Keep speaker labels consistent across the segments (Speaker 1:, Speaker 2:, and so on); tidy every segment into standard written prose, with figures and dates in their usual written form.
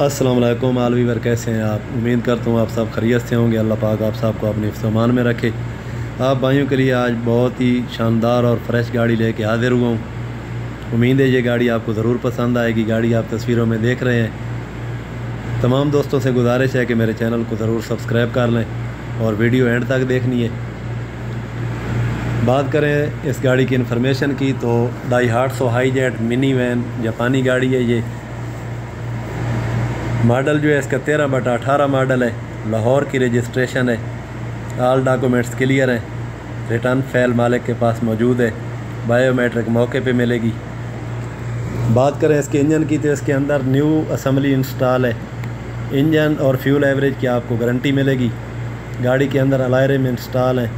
Speaker 1: अस्सलाम वालेकुम आल वीवर, कैसे हैं आप। उम्मीद करता हूँ आप सब खैरियत से होंगे। अल्लाह पाक आप सबको अपने हिफ्ज़-ओ-अमान में रखे। आप भाइयों के लिए आज बहुत ही शानदार और फ्रेश गाड़ी लेके हाज़िर हुआ हूँ। उम्मीद है ये गाड़ी आपको ज़रूर पसंद आएगी। गाड़ी आप तस्वीरों में देख रहे हैं। तमाम दोस्तों से गुजारिश है कि मेरे चैनल को ज़रूर सब्सक्राइब कर लें और वीडियो एंड तक देखनी है। बात करें इस गाड़ी की इन्फॉर्मेशन की तो डाईहार्ट्सो हाईजेट मिनी वैन जापानी गाड़ी है। ये मॉडल जो है इसका 13/18 मॉडल है। लाहौर की रजिस्ट्रेशन है। ऑल डॉक्यूमेंट्स क्लियर हैं। रिटर्न फाइल मालिक के पास मौजूद है। बायोमेट्रिक मौके पे मिलेगी। बात करें इसके इंजन की तो इसके अंदर न्यू असम्बली इंस्टॉल है। इंजन और फ्यूल एवरेज की आपको गारंटी मिलेगी। गाड़ी के अंदर अलॉय रिम इंस्टॉल हैं।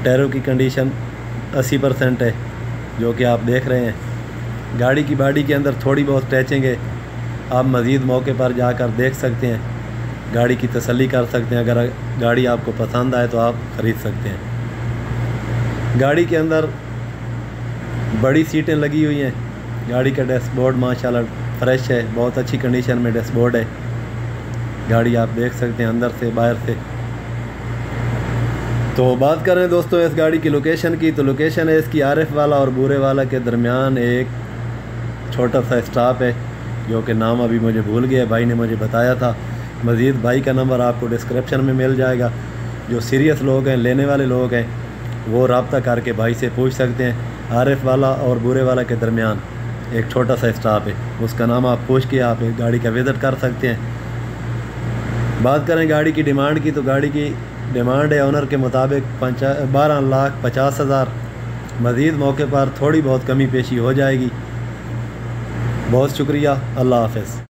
Speaker 1: टायरों की कंडीशन 80% है जो कि आप देख रहे हैं। गाड़ी की बॉडी के अंदर थोड़ी बहुत टैचिंग है। आप मज़ीद मौके पर जाकर देख सकते हैं, गाड़ी की तसल्ली कर सकते हैं। अगर गाड़ी आपको पसंद आए तो आप ख़रीद सकते हैं। गाड़ी के अंदर बड़ी सीटें लगी हुई हैं। गाड़ी का डैशबोर्ड माशाल्लाह फ्रेश है, बहुत अच्छी कंडीशन में डैशबोर्ड है। गाड़ी आप देख सकते हैं अंदर से बाहर से। तो बात करें दोस्तों इस गाड़ी की लोकेशन की तो लोकेशन है इसकी आरिफ वाला और बूरे वाला के दरमियान एक छोटा सा स्टॉप है जो कि नाम अभी मुझे भूल गया। भाई ने मुझे बताया था। मज़ीद भाई का नंबर आपको डिस्क्रिप्शन में मिल जाएगा। जो सीरियस लोग हैं, लेने वाले लोग हैं, वो रब्ता करके भाई से पूछ सकते हैं। आरिफ वाला और बूरे वाला के दरमियान एक छोटा सा स्टॉप है, उसका नाम आप पूछ के आप गाड़ी का विज़िट कर सकते हैं। बात करें गाड़ी की डिमांड की तो गाड़ी की डिमांड है ऑनर के मुताबिक 12,50,000। मज़ीद मौके पर थोड़ी बहुत कमी पेशी हो जाएगी। बहुत शुक्रिया। अल्लाह हाफ़िज़।